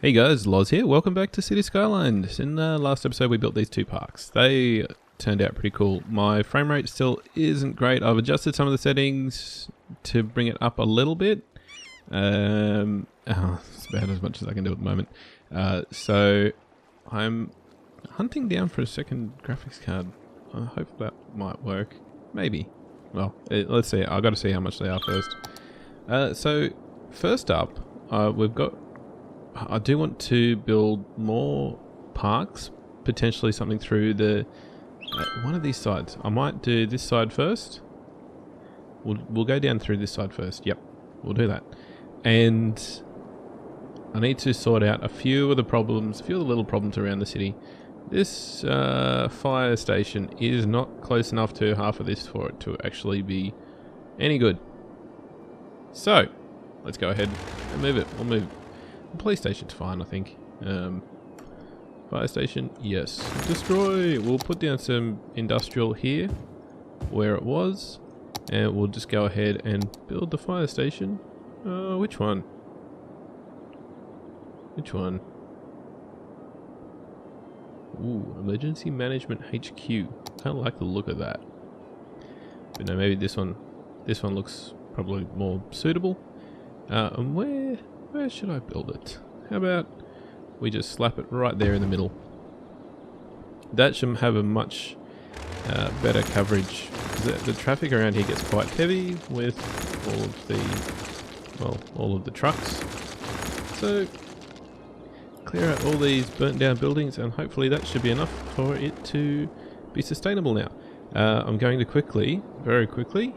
Hey guys, Loz here. Welcome back to City Skylines. In the last episode we built these two parks. They turned out pretty cool. My frame rate still isn't great. I've adjusted some of the settings to bring it up a little bit. It's about as much as I can do at the moment. So I'm hunting down for a second graphics card. I hope that might work. Maybe. Well, let's see. I've got to see how much they are first. So first up, I do want to build more parks, potentially something through the one of these sides. I might do this side first. We'll go down through this side first. Yep, we'll do that. And I need to sort out a few of the little problems around the city. This fire station is not close enough to half of this for it to actually be any good. So let's go ahead and move it. We'll move. The police station's fine, I think. Fire station, yes. Destroy! We'll put down some industrial here, where it was, and we'll just go ahead and build the fire station. Which one? Which one? Ooh, Emergency Management HQ. Kind of like the look of that. But no, maybe this one. This one looks probably more suitable. And where should I build it? How about we just slap it right there in the middle? That should have a much better coverage. The traffic around here gets quite heavy with all of the trucks. So clear out all these burnt down buildings and hopefully that should be enough for it to be sustainable now. I'm going to very quickly,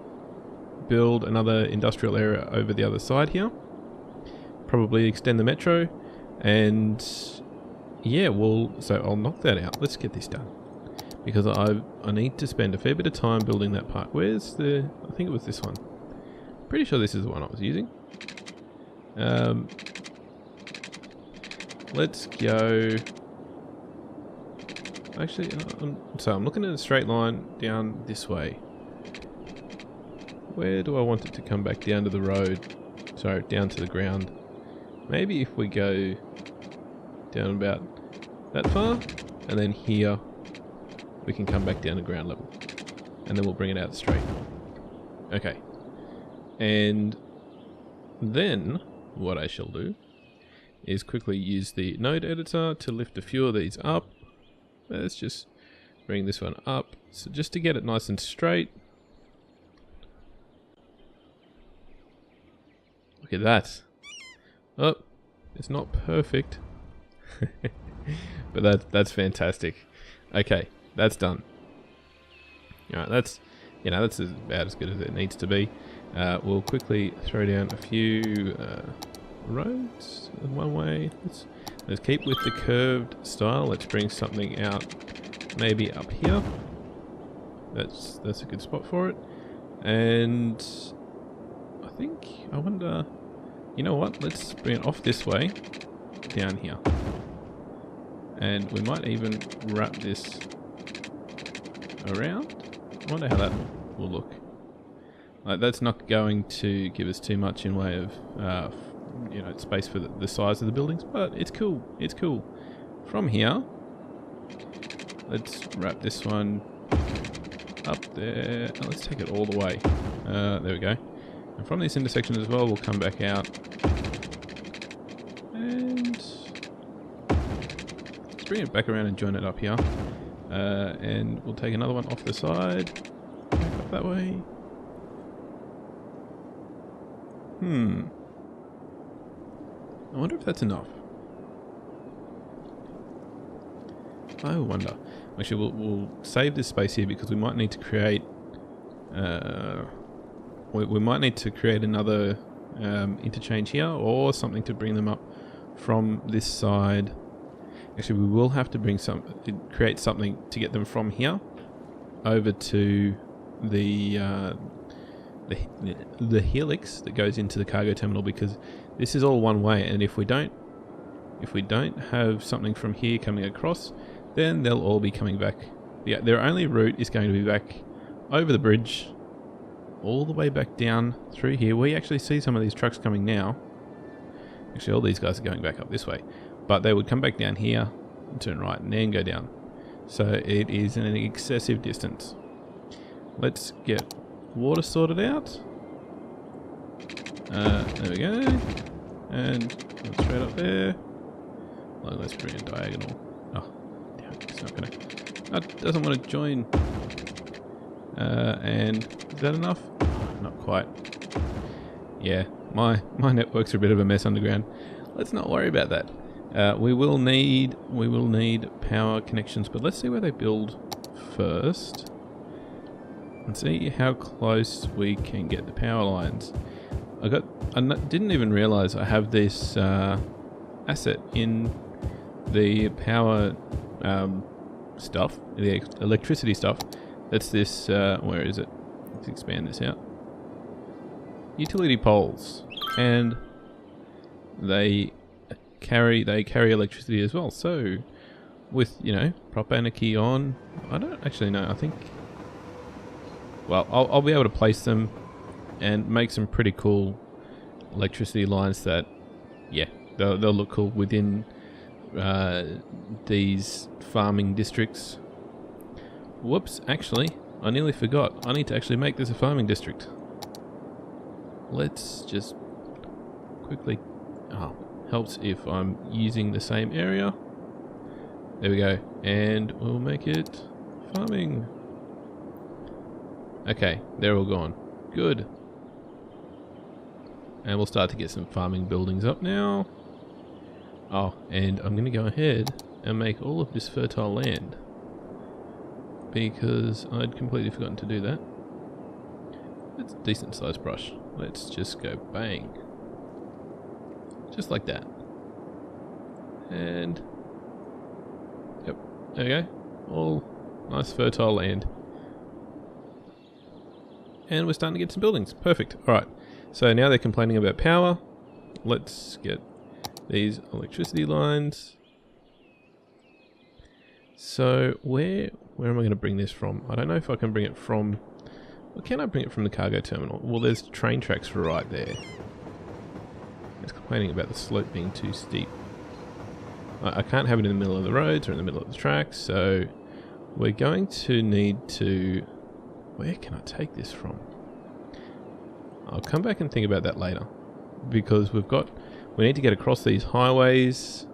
build another industrial area over the other side here. Probably extend the metro, and yeah, so I'll knock that out. Let's get this done because I need to spend a fair bit of time building that park. Where's the? I think it was this one. Pretty sure this is the one I was using. Let's go. Actually, I'm looking at a straight line down this way. Where do I want it to come back down to the road? Sorry, down to the ground. Maybe if we go down about that far, and then here, we can come back down to ground level. And then we'll bring it out straight. Okay. And then, what I shall do, is quickly use the node editor to lift a few of these up. Let's just bring this one up. So just to get it nice and straight. Look at that. Oh, it's not perfect. But that's fantastic. Okay, that's done. Alright, that's about as good as it needs to be. We'll quickly throw down a few roads one way. Let's keep with the curved style. Let's bring something out maybe up here. That's a good spot for it. And I wonder, you know what, let's bring it off this way, down here. And we might even wrap this around. I wonder how that will look. Like, that's not going to give us too much in way of, space for the size of the buildings, but it's cool. It's cool. From here, let's wrap this one up there. Oh, let's take it all the way. There we go. And from this intersection as well, we'll come back out. And let's bring it back around and join it up here. And we'll take another one off the side. Back up that way. I wonder if that's enough. I wonder. Actually, we'll save this space here because we might need to create... we might need to create another interchange here or something to bring them up from this side. Actually, we will have to create something to get them from here over to the helix that goes into the cargo terminal, because this is all one way, and if we don't have something from here coming across, then they'll all be coming back. Their only route is going to be back over the bridge, all the way back down through here. We actually see some of these trucks coming now, Actually, all these guys are going back up this way. But they would come back down here, and turn right, and then go down. So it is an excessive distance. Let's get water sorted out. There we go. And straight up there. Well, let's bring a diagonal. Oh, damn it, it's not gonna... Oh, it doesn't want to join. And is that enough? Not quite. Yeah, my networks are a bit of a mess underground. Let's not worry about that. We will need power connections, but let's see where they build first. And see how close we can get the power lines. I didn't even realize I have this asset in the power stuff, the electricity stuff. That's this, where is it? Let's expand this out. Utility poles. And they carry electricity as well. So with, you know, prop anarchy on, I don't actually know, I think, well, I'll be able to place them and make some pretty cool electricity lines that, yeah, they'll look cool within these farming districts. Whoops, actually, I nearly forgot. I need to actually make this a farming district. Let's just quickly... Oh, helps if I'm using the same area. There we go. And we'll make it farming. Okay, they're all gone. Good. And we'll start to get some farming buildings up now. Oh, and I'm going to go ahead and make all of this fertile land, because I'd completely forgotten to do that. It's a decent sized brush. Let's just go bang. Just like that. And... Yep, there we go. All nice fertile land. And we're starting to get some buildings. Perfect. Alright. So now they're complaining about power. Let's get these electricity lines. So where am I going to bring this from? I don't know if I can bring it from... Well, can I bring it from the cargo terminal? Well, there's train tracks right there. It's complaining about the slope being too steep. I can't have it in the middle of the roads or in the middle of the tracks, so we're going to need to... Where can I take this from? I'll come back and think about that later, because we need to get across these highways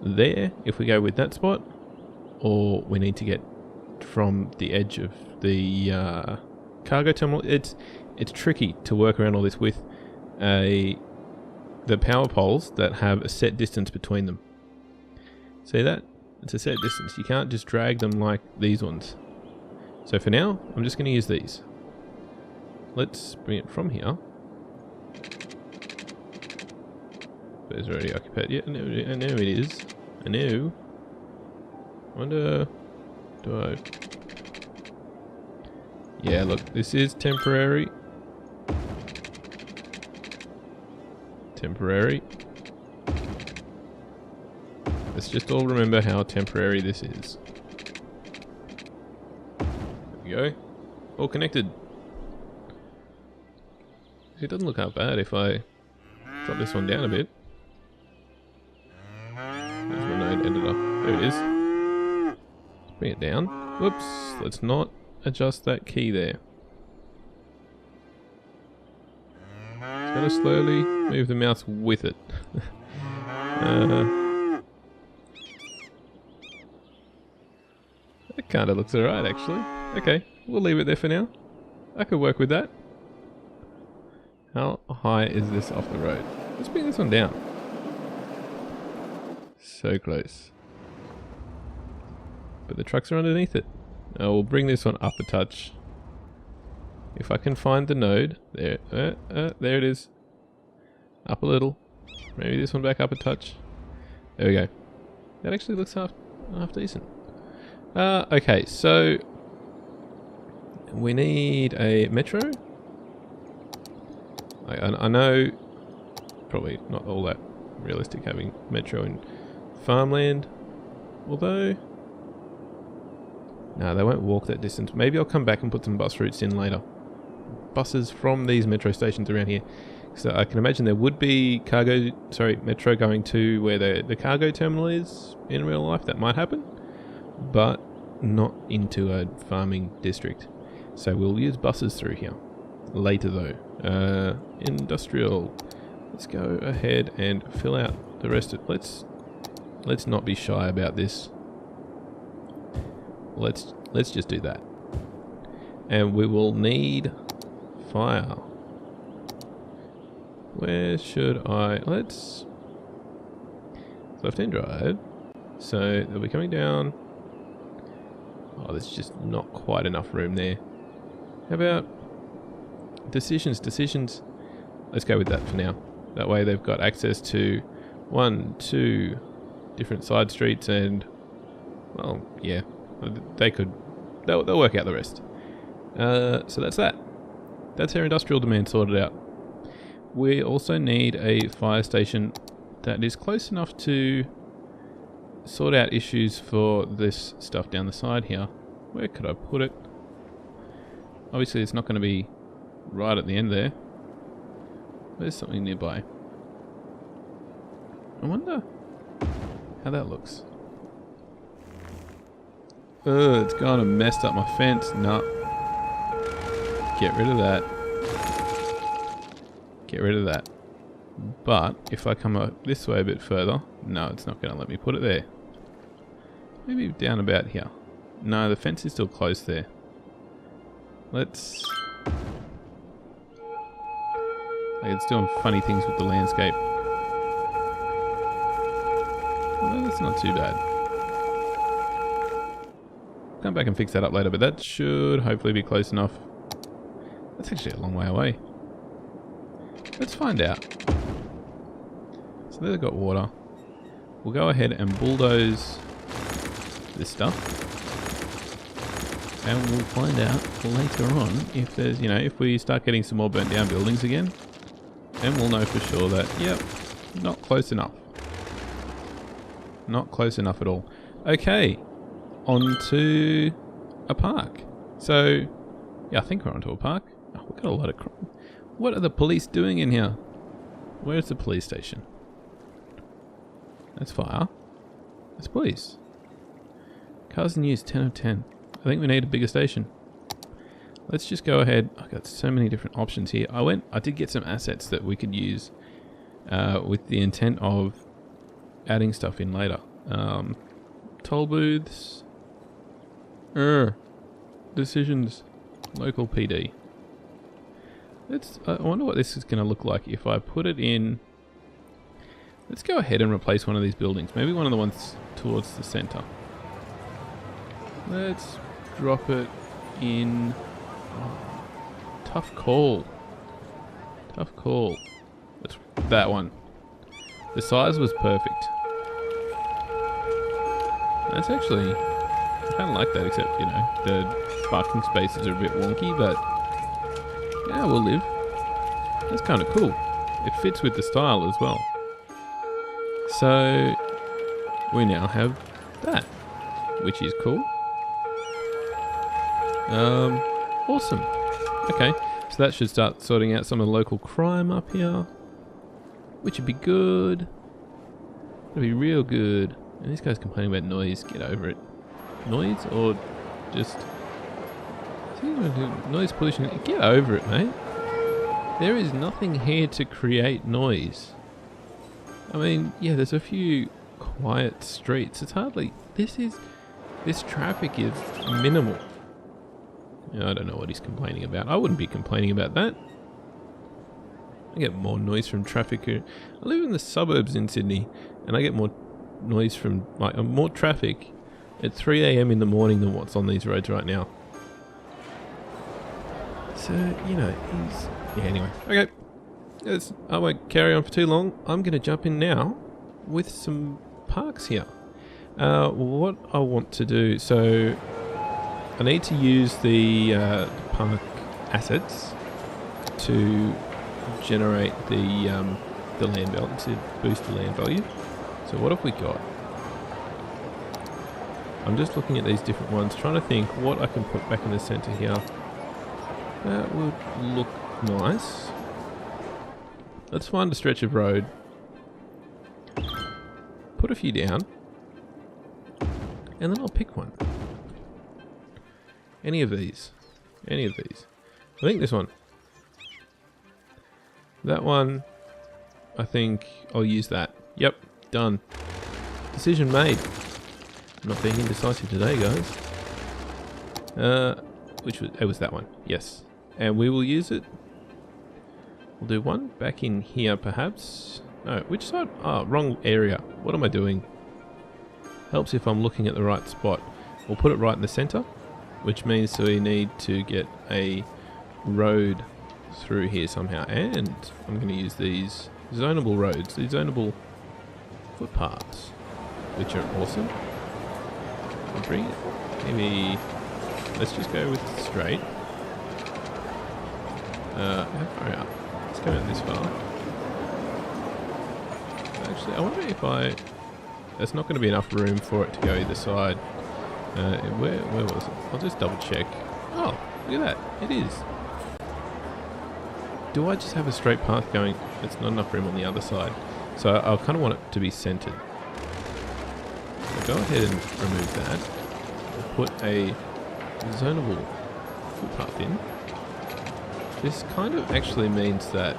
there if we go with that spot, or we need to get from the edge of the cargo terminal. It's tricky to work around all this with the power poles that have a set distance between them. See that? It's a set distance. You can't just drag them like these ones. So for now, I'm just going to use these. Let's bring it from here. But it's already occupied. Yeah, I know it is. I know. I wonder... Do I... Yeah, look, this is temporary. Temporary. Let's just all remember how temporary this is. There we go. All connected. It doesn't look that bad if I drop this one down a bit. Where's my node ended up? There it is. Let's bring it down. Whoops, let's not adjust that key there. Just gotta slowly move the mouse with it. That kinda looks alright actually. Okay, we'll leave it there for now. I could work with that. How high is this off the road? Let's bring this one down. So close. But the trucks are underneath it. Now we'll bring this one up a touch. If I can find the node. There, there it is. Up a little. Maybe this one back up a touch. There we go. That actually looks half decent. Okay, so we need a metro. I know probably not all that realistic having metro in farmland, although no, they won't walk that distance. Maybe I'll come back and put some bus routes in later. buses from these metro stations around here. So I can imagine there would be metro going to where the cargo terminal is in real life. That might happen, but not into a farming district. So we'll use buses through here later though. Industrial. Let's go ahead and fill out the rest of it. Let's not be shy about this. Let's just do that. And we will need fire. Where should I... Let's... Left-hand drive. So they'll be coming down. Oh, there's just not quite enough room there. How about decisions? Let's go with that for now. That way they've got access to 1, 2 different side streets and... Well, yeah. They'll work out the rest. So that's that. That's our industrial demand sorted out. We also need a fire station that is close enough to sort out issues for this stuff down the side here. Where could I put it? Obviously it's not going to be right at the end there. There's something nearby. I wonder how that looks. Ugh, it's gone and messed up my fence. No. Get rid of that. Get rid of that. But if I come up this way a bit further, no, it's not going to let me put it there. Maybe down about here. No, the fence is still close there. Let's... Like it's doing funny things with the landscape. Well, that's not too bad. Come back and fix that up later, but that should hopefully be close enough. That's actually a long way away. Let's find out. So they've got water. We'll go ahead and bulldoze this stuff. And we'll find out later on if there's, if we start getting some more burnt down buildings again. Then we'll know for sure that, yep, not close enough. Not close enough at all. Okay, on to a park. So, yeah, I think we're onto a park. Oh, we've got a lot of... What are the police doing in here? Where's the police station? That's fire. That's police. Cars in use, 10 of 10. I think we need a bigger station. Let's just go ahead. I've got so many different options here. I did get some assets that we could use with the intent of adding stuff in later. Toll booths. Decisions. Local PD. I wonder what this is going to look like if I put it in... Let's go ahead and replace one of these buildings. Maybe one of the ones towards the center. Let's drop it in... Tough call. Tough call. That's that one. The size was perfect. That's actually... I kind of like that, except, the parking spaces are a bit wonky, but... Yeah, we'll live. That's kind of cool. It fits with the style as well. So, we now have that, which is cool. Awesome. Okay, so that should start sorting out some of the local crime up here, which would be good. That'd be real good. And this guy's complaining about noise. Get over it. Noise or just... Noise pollution. Get over it, mate. There is nothing here to create noise. I mean, yeah, there's a few quiet streets. It's hardly... This traffic is minimal. I don't know what he's complaining about. I wouldn't be complaining about that. I get more noise from traffic here. I live in the suburbs in Sydney, and I get more noise from... more traffic at 3 AM in the morning than what's on these roads right now. So, he's... Yeah, anyway. Okay. I won't carry on for too long. I'm going to jump in now with some parks here. What I want to do... So, I need to use the park assets to generate the land value, to boost the land value. So what have we got? I'm just looking at these different ones, trying to think what I can put back in the center here. That would look nice. Let's find a stretch of road. Put a few down. And then I'll pick one. Any of these. Any of these. I think this one. That one. I think I'll use that. Yep. Done. Decision made. I'm not being indecisive today, guys. It was that one. Yes. And we will use it. We'll do one back in here, perhaps. No, which side? Ah, wrong area. What am I doing? Helps if I'm looking at the right spot. We'll put it right in the center, which means we need to get a road through here somehow. And I'm going to use these zonable roads, these zonable footpaths, which are awesome. I'll bring it. Maybe let's just go with straight. How far out? Let's go out this far. Actually, I wonder if there's not going to be enough room for it to go either side. Where was it? I'll just double check. Oh, look at that. It is. Do I just have a straight path going? There's not enough room on the other side. So I kind of want it to be centered. So go ahead and remove that. We'll put a zonable footpath in. This kind of actually means that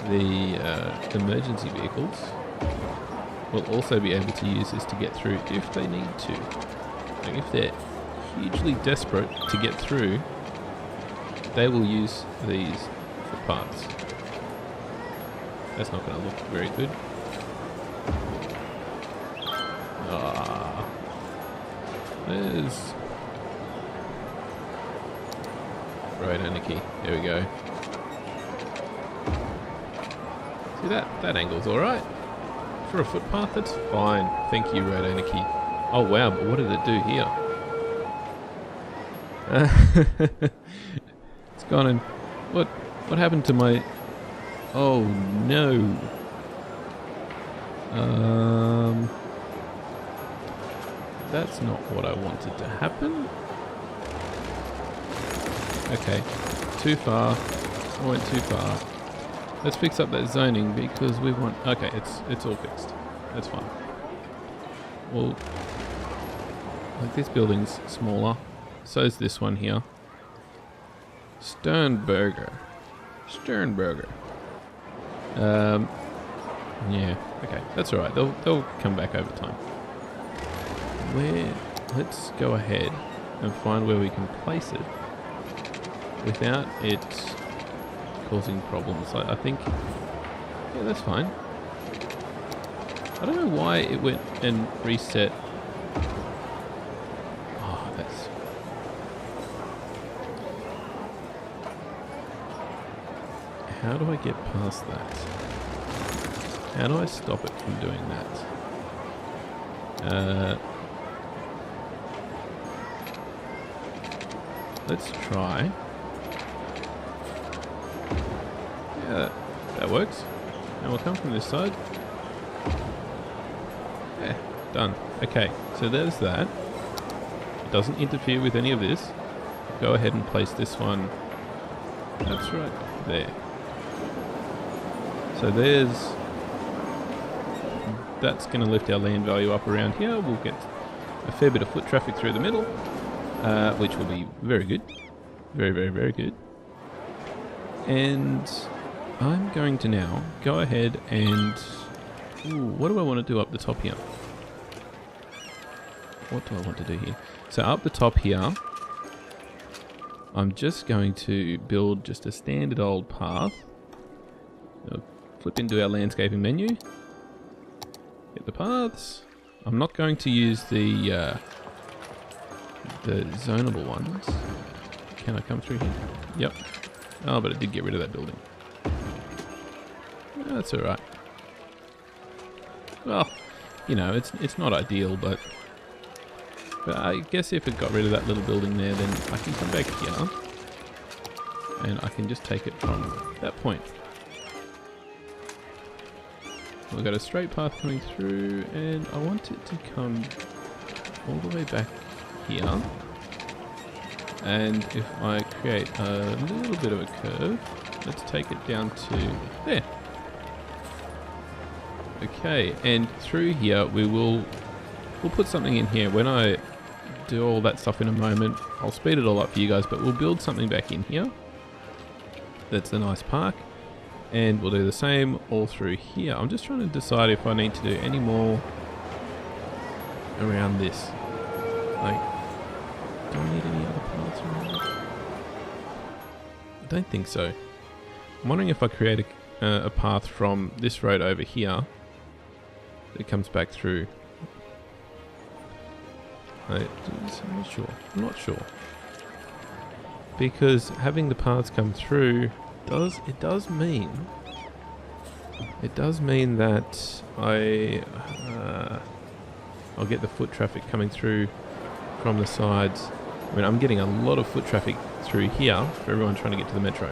the emergency vehicles will also be able to use this to get through if they need to. Like if they're hugely desperate to get through, they will use these footpaths. That's not going to look very good. There's road anarchy. There we go. See that angle's alright. For a footpath, that's fine. Thank you, road anarchy. Oh wow, but what did it do here? It's gone and... What happened to my... Oh no. That's not what I wanted to happen. Okay, too far. I went too far. Let's fix up that zoning because we want... Okay, it's all fixed. That's fine. Well, like this building's smaller. So is this one here. Sternberger. Yeah, okay, that's alright. They'll come back over time. Let's go ahead and find where we can place it without it causing problems. I think, yeah, that's fine. I don't know why it went and reset. Oh, that's... How do I get past that? How do I stop it from doing that? Let's try. Yeah, that works. And we'll come from this side. Yeah, done. Okay, so there's that. It doesn't interfere with any of this. Go ahead and place this one. That's right there. So there's... That's going to lift our land value up around here. We'll get a fair bit of foot traffic through the middle, which will be very good. Very, very, very good. And I'm going to now go ahead and... Ooh, what do I want to do up the top here? What do I want to do here? So up the top here, I'm just going to build just a standard old path. I'll flip into our landscaping menu. Get the paths. I'm not going to use the zonable ones. Can I come through here? Yep. Oh, but it did get rid of that building. That's alright. Well, you know, it's not ideal, but I guess if it got rid of that little building there, then I can come back here and I can just take it from that point. We've got a straight path coming through, and I want it to come all the way back here. And if I create a little bit of a curve, let's take it down to there. Okay, and through here we'll put something in here. When I do all that stuff in a moment, I'll speed it all up for you guys, but we'll build something back in here. That's a nice park. And we'll do the same all through here. I'm just trying to decide if I need to do any more around this. Like, do I need any other paths around it? I don't think so. I'm wondering if I create a path from this road over here that comes back through. I'm not sure. Because having the paths come through does mean that I'll get the foot traffic coming through from the sides. I mean, I'm getting a lot of foot traffic through here for everyone trying to get to the metro.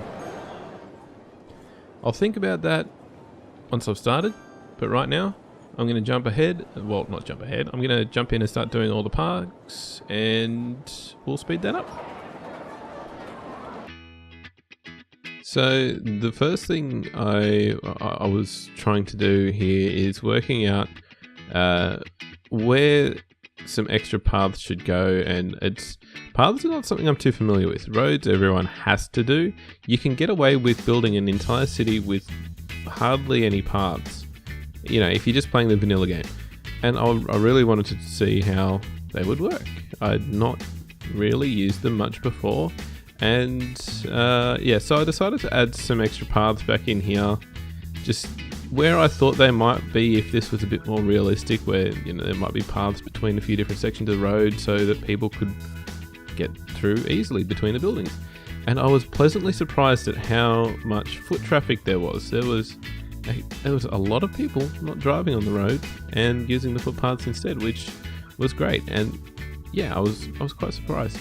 I'll think about that once I've started, but right now I'm going to jump ahead. Well, not jump ahead. I'm going to jump in and start doing all the parks, and we'll speed that up. So the first thing I was trying to do here is working out where some extra paths should go, and paths are not something I'm too familiar with. Roads everyone has to do. You can get away with building an entire city with hardly any paths, you know, if you're just playing the vanilla game. And I really wanted to see how they would work. I'd not really used them much before. And yeah, so I decided to add some extra paths back in here, just where I thought they might be if this was a bit more realistic, where, you know, there might be paths between a few different sections of the road so that people could get through easily between the buildings. And I was pleasantly surprised at how much foot traffic there was. There was a lot of people not driving on the road and using the footpaths instead, which was great. And yeah, I was quite surprised.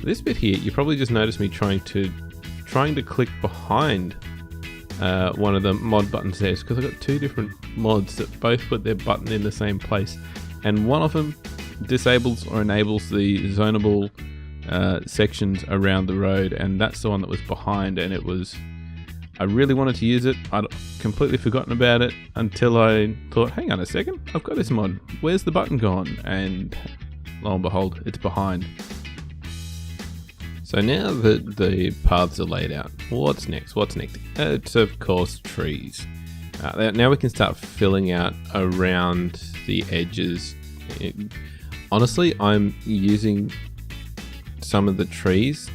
This bit here, you probably just noticed me trying to click behind one of the mod buttons there, because I've got two different mods that both put their button in the same place, and one of them disables or enables the zonable sections around the road, and that's the one that was behind. And I really wanted to use it. I'd completely forgotten about it until I thought, hang on a second, I've got this mod, where's the button gone? And lo and behold, it's behind. So now that the paths are laid out, what's next? It's of course trees. Now we can start filling out around the edges. Honestly, I'm using some of the trees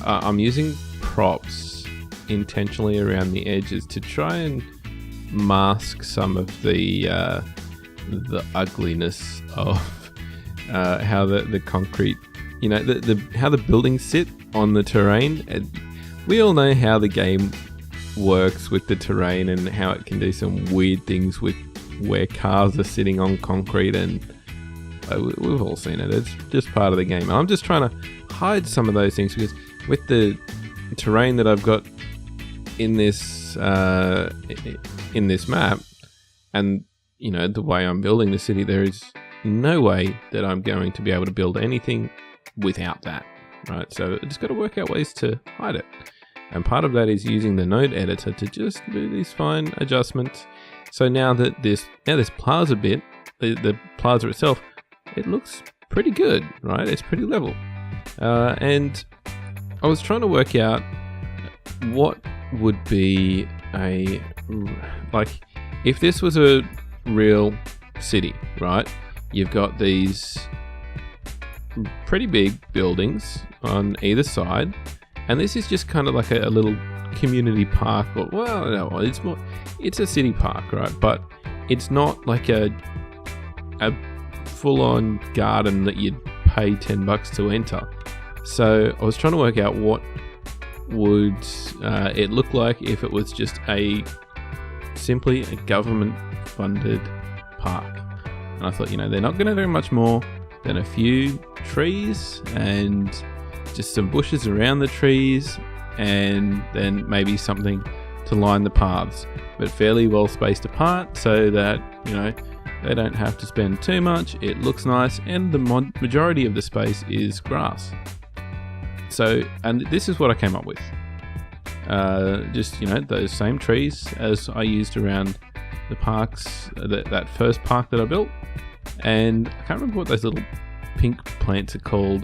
I'm using props intentionally around the edges to try and mask some of the ugliness of how the concrete, you know, how the buildings sit on the terrain. We all know how the game works with the terrain and how it can do some weird things with where cars are sitting on concrete, and we've all seen it. It's just part of the game. And I'm just trying to hide some of those things, because with the terrain that I've got in this map, and, you know, the way I'm building the city, there is no way that I'm going to be able to build anything without that, right? So I just got to work out ways to hide it, and part of that is using the node editor to just do these fine adjustments. So now that this plaza bit, the plaza itself, it looks pretty good, right? It's pretty level, and I was trying to work out what would be if this was a real city, right? You've got these pretty big buildings on either side, and this is just kind of like a little community park. Well, no, it's a city park, right? But it's not like a full-on garden that you'd pay $10 to enter. So I was trying to work out what would it look like if it was just simply a government-funded park. And I thought, you know, they're not going to do much more than a few trees and just some bushes around the trees, and then maybe something to line the paths, but fairly well spaced apart so that, you know, they don't have to spend too much. It looks nice, and the majority of the space is grass. So, and this is what I came up with. Just, you know, those same trees as I used around the parks, that first park that I built. And I can't remember what those little pink plants are called.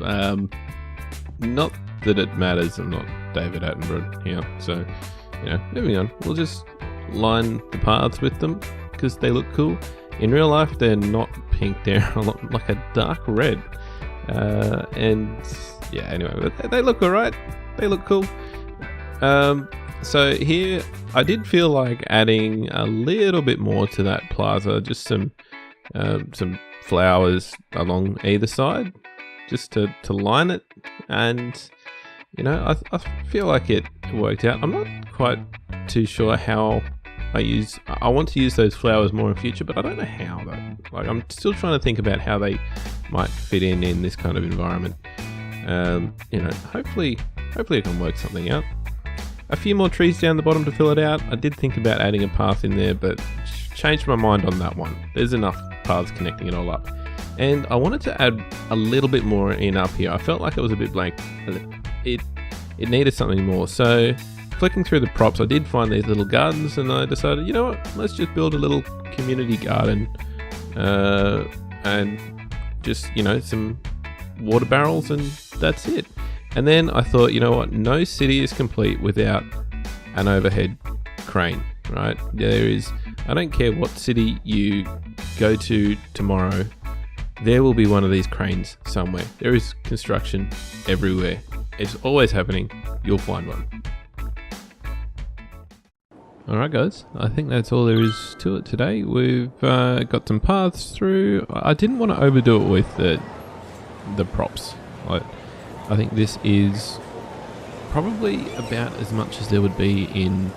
Not that it matters, I'm not David Attenborough here. So, you know, moving on. We'll just line the paths with them because they look cool. In real life, they're not pink, they're a lot like a dark red. And yeah, anyway, they look alright. They look cool. So here, I did feel like adding a little bit more to that plaza, just some flowers along either side, just to line it. And you know, I feel like it worked out. I'm not quite too sure how I want to use those flowers more in future, but I don't know how though. Like, I'm still trying to think about how they might fit in this kind of environment. You know, hopefully I can work something out. A few more trees down the bottom to fill it out. I did think about adding a path in there, but changed my mind on that one. There's enough paths connecting it all up. And I wanted to add a little bit more in up here. I felt like it was a bit blank. It needed something more. So flicking through the props, I did find these little gardens, and I decided, you know what, let's just build a little community garden. And just, you know, some water barrels, and that's it. And then I thought, you know what, no city is complete without an overhead crane, right? I don't care what city you go to tomorrow, there will be one of these cranes somewhere. There is construction everywhere. It's always happening. You'll find one. Alright guys, I think that's all there is to it today. We've got some paths through. I didn't want to overdo it with the props. I think this is probably about as much as there would be in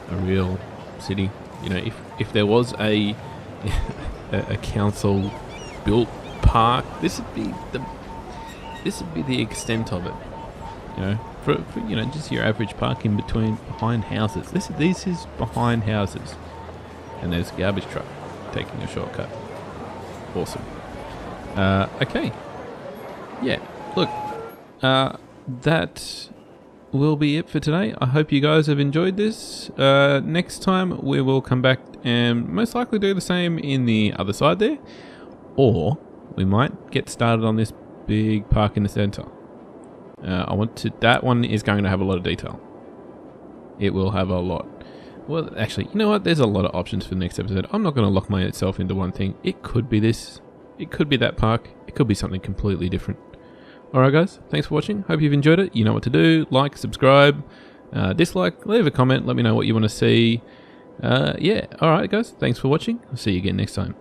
a real city. You know, if there was a council built park, this would be the extent of it. You know, for you know, just your average park behind houses. This is behind houses, and there's a garbage truck taking a shortcut. Awesome. Okay. Yeah. Look. That will be it for today. I hope you guys have enjoyed this. Next time we will come back and most likely do the same in the other side there, or we might get started on this big park in the center. That one is going to have a lot of detail. It will have a lot. Well, actually, you know what? There's a lot of options for the next episode. I'm not going to lock myself into one thing. It could be this. It could be that park. It could be something completely different. Alright guys, thanks for watching. Hope you've enjoyed it. You know what to do. Like, subscribe, dislike, leave a comment. Let me know what you want to see. Yeah, alright guys, thanks for watching. I'll see you again next time.